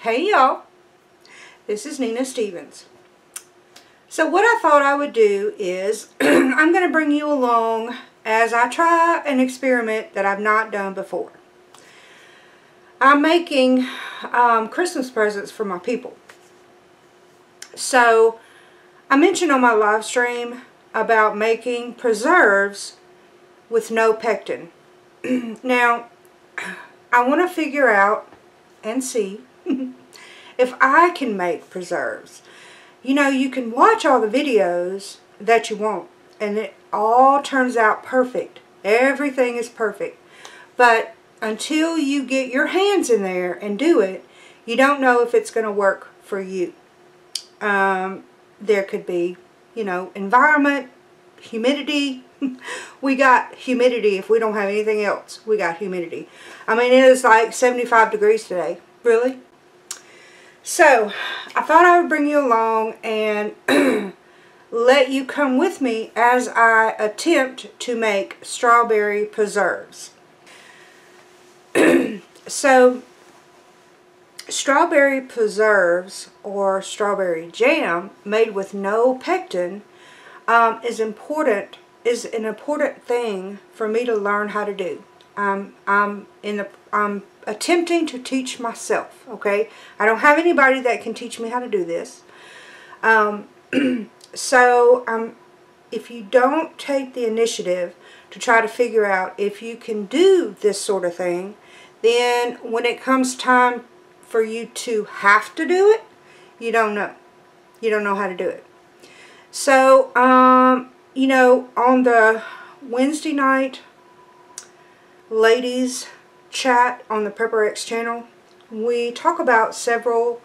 Hey y'all, this is Nina Stevens. So what I thought I would do is I'm going to bring you along as I try an experiment that I've not done before. I'm making Christmas presents for my people. So I mentioned on my live stream about making preserves with no pectin. Now I want to figure out and see if I can make preserves. You know, you can watch all the videos that you want and it all turns out perfect. Everything is perfect. But until you get your hands in there and do it, you don't know if it's going to work for you. There could be, you know, environment, humidity. We got humidity if we don't have anything else. We got humidity. I mean, it is like 75 degrees today. Really? So, I thought I would bring you along and let you come with me as I attempt to make strawberry preserves. So, strawberry preserves or strawberry jam made with no pectin is an important thing for me to learn how to do. I'm attempting to teach myself, okay? I don't have anybody that can teach me how to do this. So if you don't take the initiative to try to figure out if you can do this sort of thing, then when it comes time for you to have to do it, you don't know. You don't know how to do it. So, you know, on the Wednesday night ladies chat on the PrepperX channel, we talk about several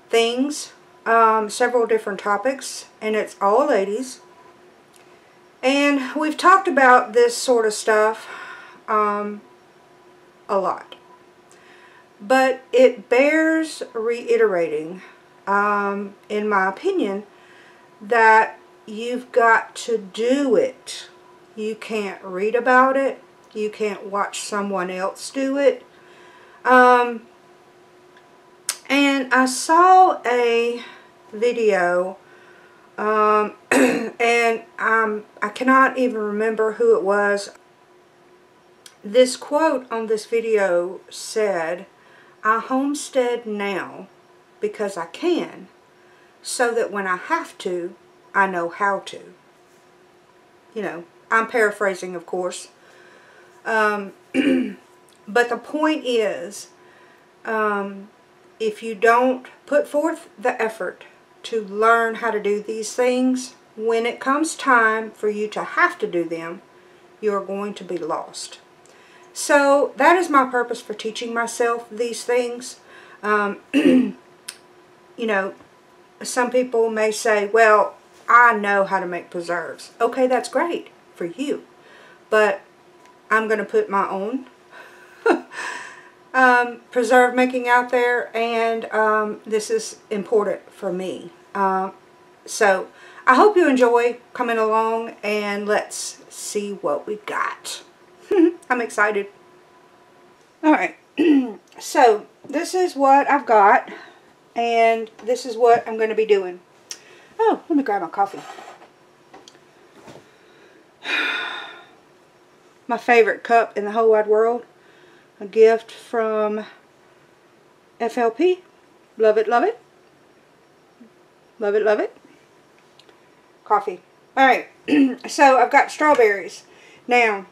things, several different topics, and it's all ladies. And we've talked about this sort of stuff a lot. But it bears reiterating, in my opinion, that you've got to do it. You can't read about it. You can't watch someone else do it. And I saw a video, and I cannot even remember who it was. This quote on this video said, "I homestead now because I can, so that when I have to, I know how to." You know, I'm paraphrasing, of course. But the point is, if you don't put forth the effort to learn how to do these things, when it comes time for you to have to do them, you're going to be lost. So that is my purpose for teaching myself these things. You know, some people may say, well, I know how to make preserves. Okay, that's great for you. But I'm going to put my own preserve making out there, and this is important for me. So I hope you enjoy coming along, and let's see what we got. I'm excited. Alright, so this is what I've got, and this is what I'm going to be doing. Oh, let me grab my coffee. My favorite cup in the whole wide world. A gift from FLP. Love it, love it. Love it, love it. Coffee. Alright, so I've got strawberries. Now,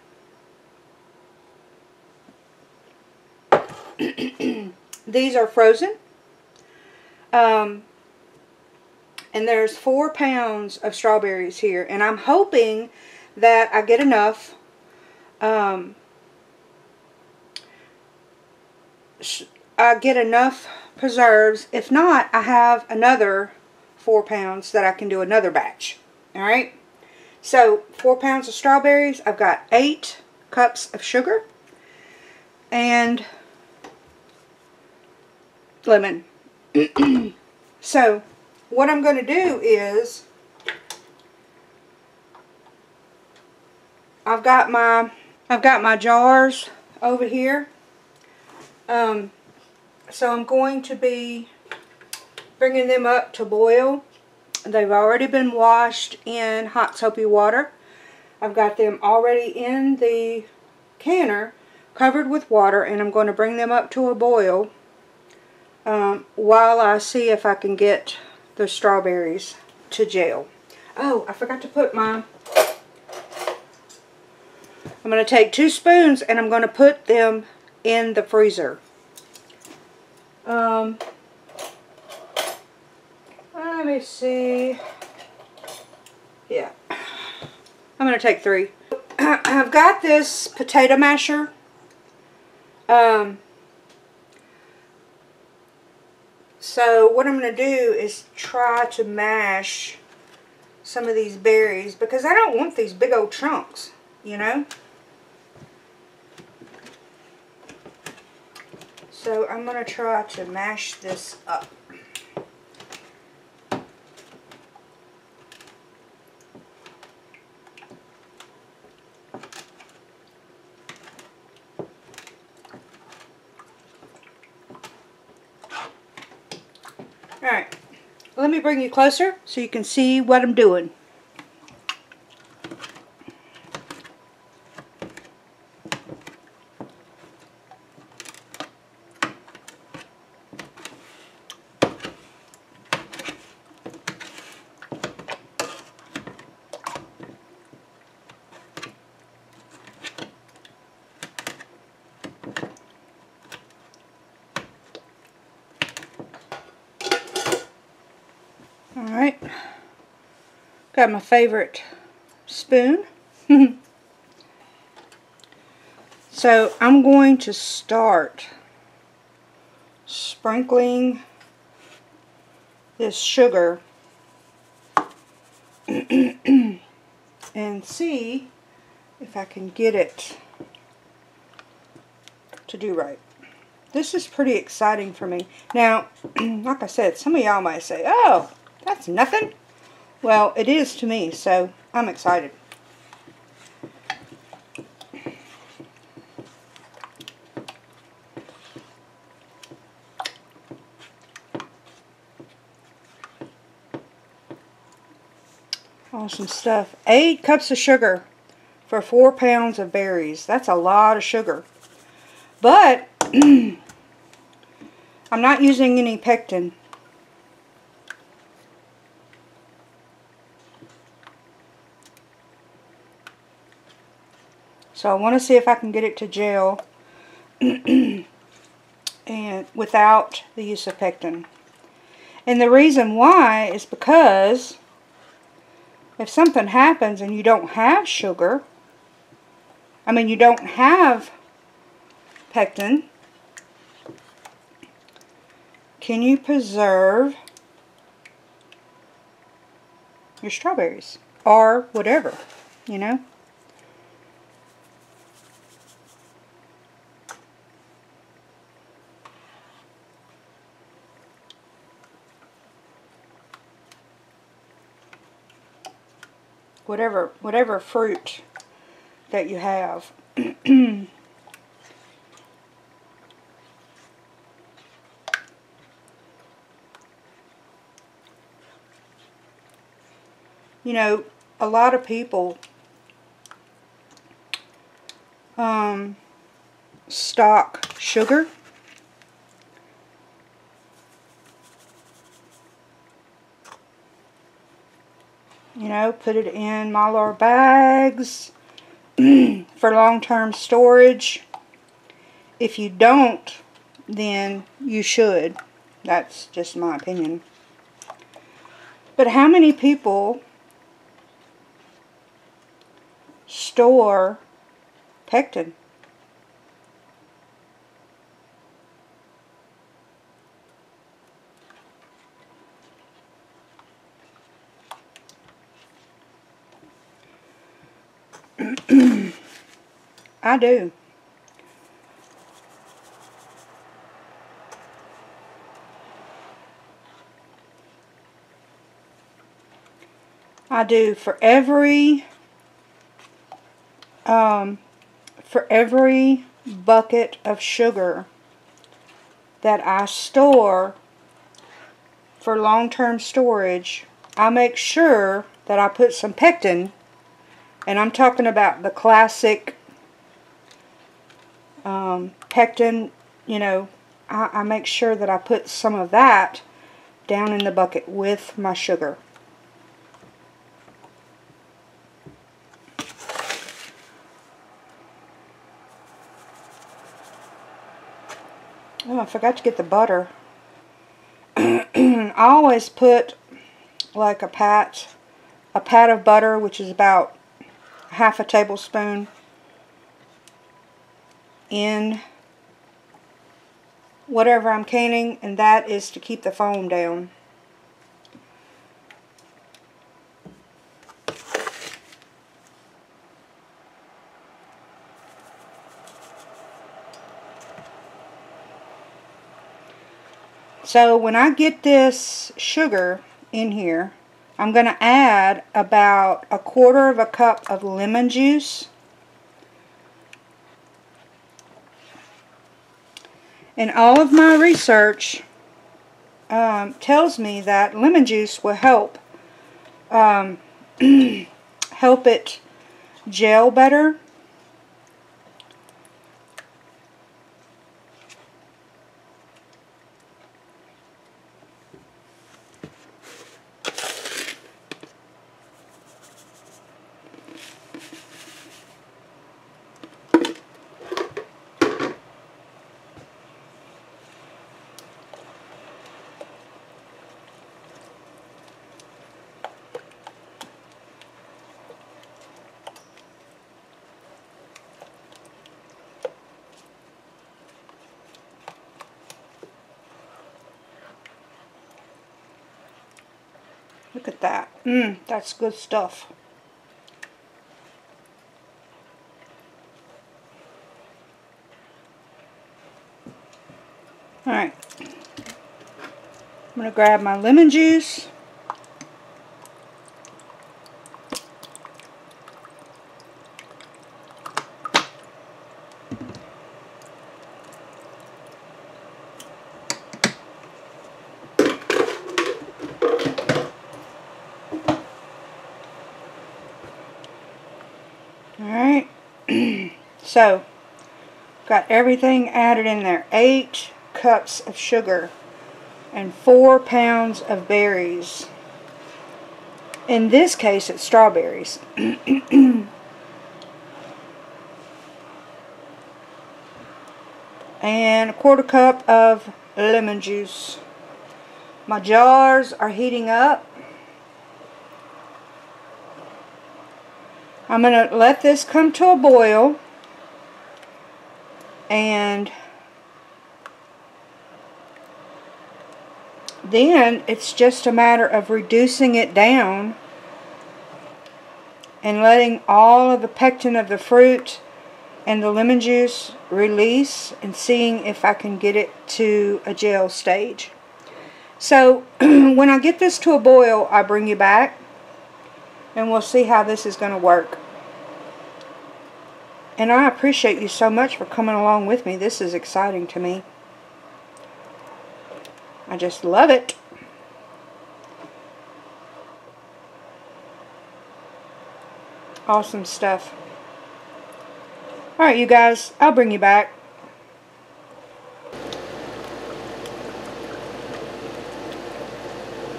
these are frozen. And there's 4 pounds of strawberries here. And I'm hoping that I get enough preserves. If not, I have another 4 pounds that I can do another batch. Alright, so 4 pounds of strawberries. I've got 8 cups of sugar and lemon. So what I'm going to do is, I've got my jars over here. So I'm going to be bringing them up to boil. They've already been washed in hot soapy water. I've got them already in the canner covered with water, and I'm going to bring them up to a boil while I see if I can get the strawberries to gel. Oh, I forgot to put my... I'm going to take 2 spoons and I'm going to put them in the freezer. Let me see. Yeah. I'm going to take 3. I've got this potato masher. So what I'm going to do is try to mash some of these berries, because I don't want these big old chunks, you know. So I'm going to try to mash this up. Alright, let me bring you closer so you can see what I'm doing. Alright, got my favorite spoon. So I'm going to start sprinkling this sugar and see if I can get it to do right. This is pretty exciting for me. Now, like I said, some of y'all might say, oh, that's nothing. Well, it is to me, so I'm excited. Awesome stuff. 8 cups of sugar for 4 pounds of berries. That's a lot of sugar. But I'm not using any pectin. So I want to see if I can get it to gel and without the use of pectin. And the reason why is because if something happens and you don't have sugar, I mean you don't have pectin, can you preserve your strawberries or whatever, you know? Whatever fruit that you have. You know, a lot of people stock sugar. You know, put it in Mylar bags for long-term storage. If you don't, then you should. That's just my opinion. But how many people store pectin? I do. I do. For every bucket of sugar that I store for long-term storage, I make sure that I put some pectin, and I'm talking about the classic pectin, you know, I make sure that I put some of that down in the bucket with my sugar. Oh, I forgot to get the butter. I always put like a pat of butter, which is about half a tablespoon, in whatever I'm canning, and that is to keep the foam down. So when I get this sugar in here, I'm going to add about 1/4 cup of lemon juice. And all of my research tells me that lemon juice will help help it gel better. Look at that. That's good stuff. Alright. I'm going to grab my lemon juice. Alright, so got everything added in there. 8 cups of sugar and 4 pounds of berries. In this case, it's strawberries. And 1/4 cup of lemon juice. My jars are heating up. I'm going to let this come to a boil, and then it's just a matter of reducing it down and letting all of the pectin of the fruit and the lemon juice release and seeing if I can get it to a gel stage. So when I get this to a boil, I bring you back and we'll see how this is going to work. And I appreciate you so much for coming along with me. This is exciting to me. I just love it. Awesome stuff. Alright, you guys, I'll bring you back.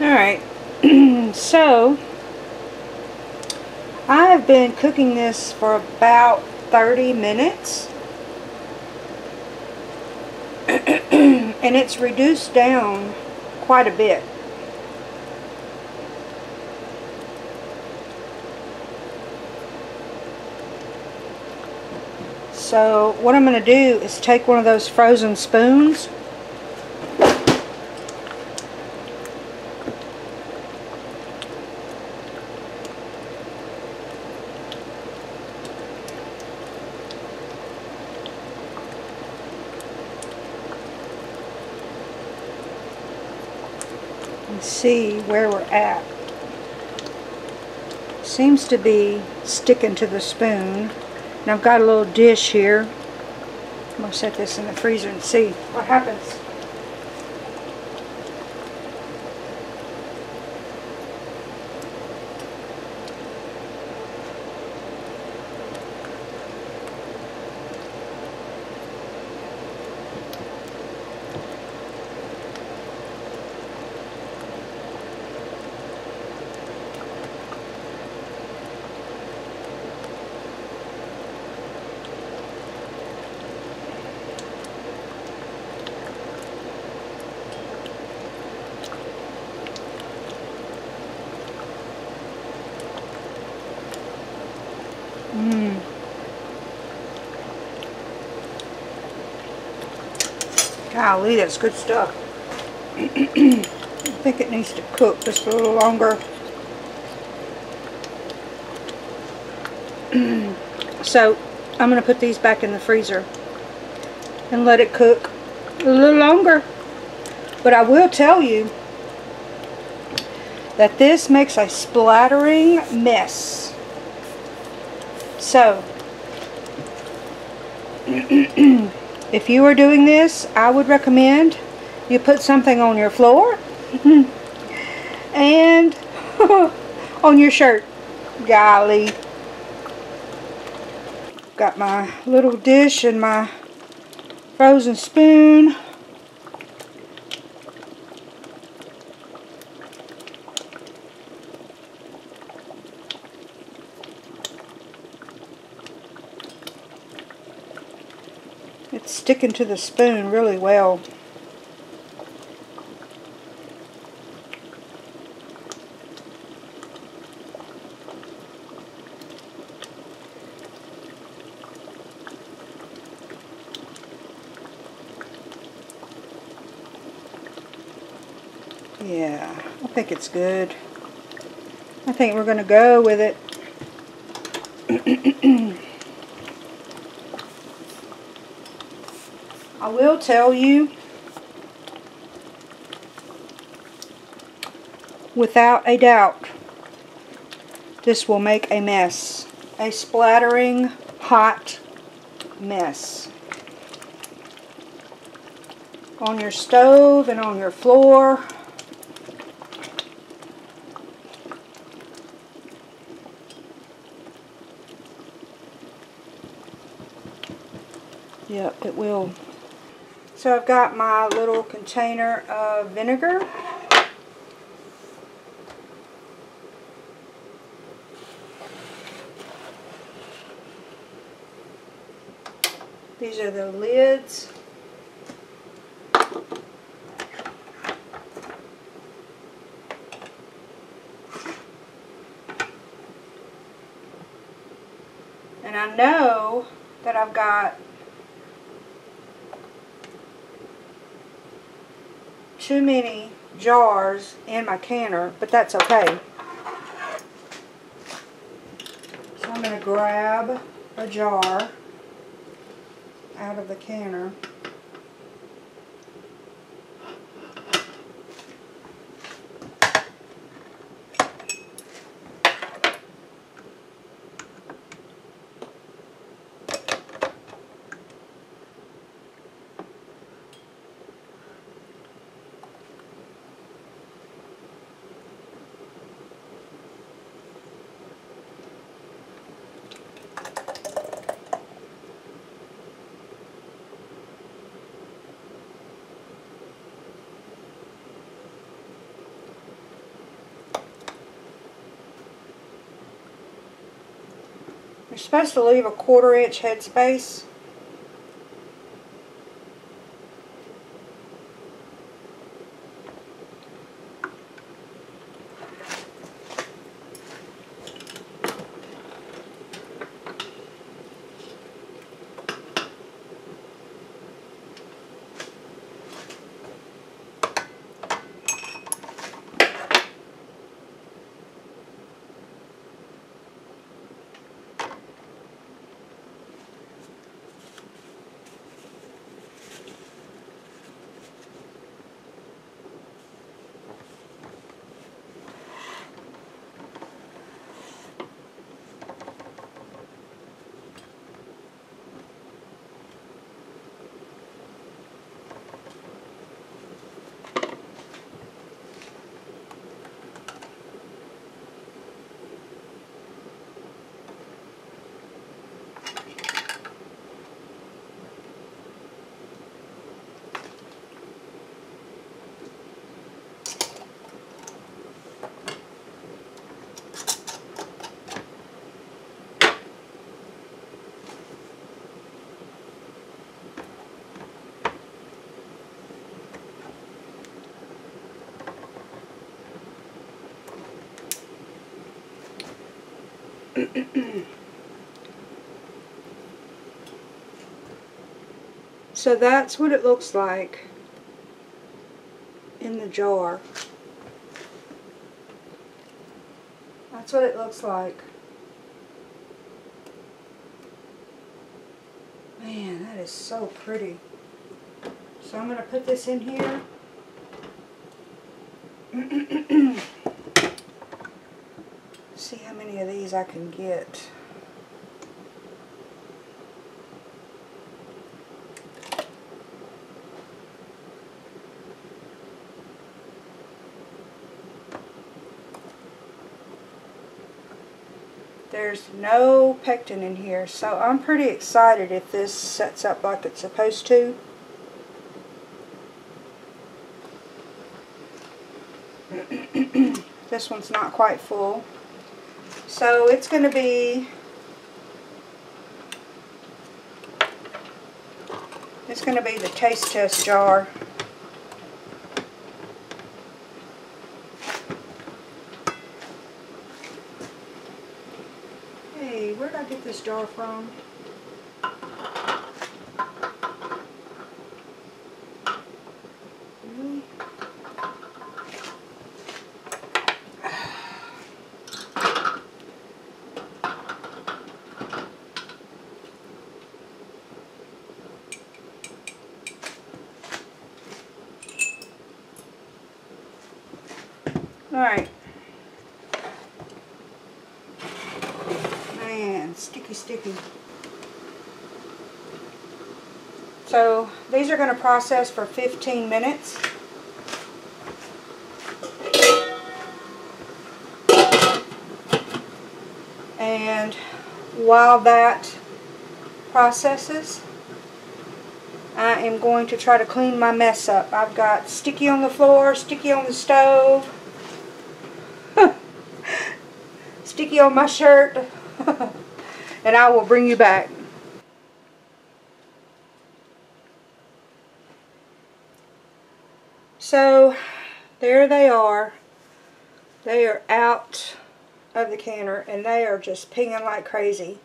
Alright, so I have been cooking this for about 30 minutes. And it's reduced down quite a bit. So what I'm going to do is take one of those frozen spoons and see where we're at. Seems to be sticking to the spoon. And I've got a little dish here. I'm going to set this in the freezer and see what happens. Golly, that's good stuff. I think it needs to cook just a little longer. So I'm going to put these back in the freezer and let it cook a little longer. But I will tell you that this makes a splattering mess. So if you are doing this, I would recommend you put something on your floor and on your shirt. Golly. Got my little dish and my frozen spoon. It's sticking to the spoon really well. Yeah, I think it's good. I think we're going to go with it. I will tell you, without a doubt, this will make a mess. A splattering, hot mess. On your stove and on your floor. Yep, it will. So I've got my little container of vinegar. These are the lids. And I know that I've got too many jars in my canner, but that's okay. So I'm going to grab a jar out of the canner. You're supposed to leave a 1/4 inch headspace. So that's what it looks like in the jar. That's what it looks like. Man, that is so pretty. So I'm going to put this in here. See how many of these I can get. There's no pectin in here, so I'm pretty excited if this sets up like it's supposed to. This one's not quite full. So it's going to be, the taste test jar. Hey, where did I get this jar from? Really? Alright. Man, sticky, sticky. So these are going to process for 15 minutes. And while that processes, I am going to try to clean my mess up. I've got sticky on the floor, sticky on the stove, sticky on my shirt, and I will bring you back. So there they are. They are out of the canner and they are just pinging like crazy.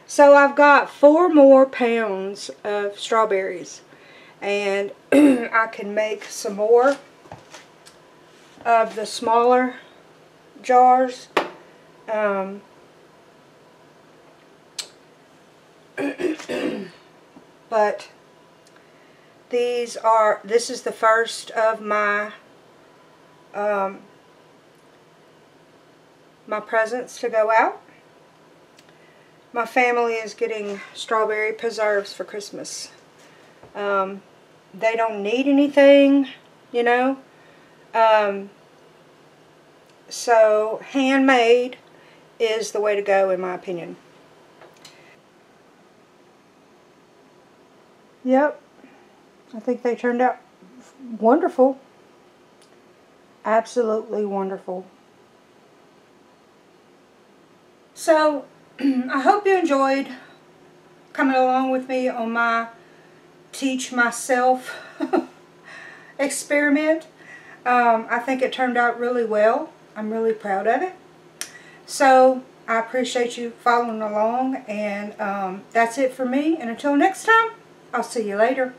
So I've got 4 more pounds of strawberries, and I can make some more of the smaller jars. But this is the first of my my presents to go out. My family is getting strawberry preserves for Christmas. They don't need anything, you know. So handmade is the way to go, in my opinion. Yep, I think they turned out wonderful. Absolutely wonderful. So I hope you enjoyed coming along with me on my teach myself experiment. I think it turned out really well. I'm really proud of it. So I appreciate you following along, and that's it for me. And until next time, I'll see you later.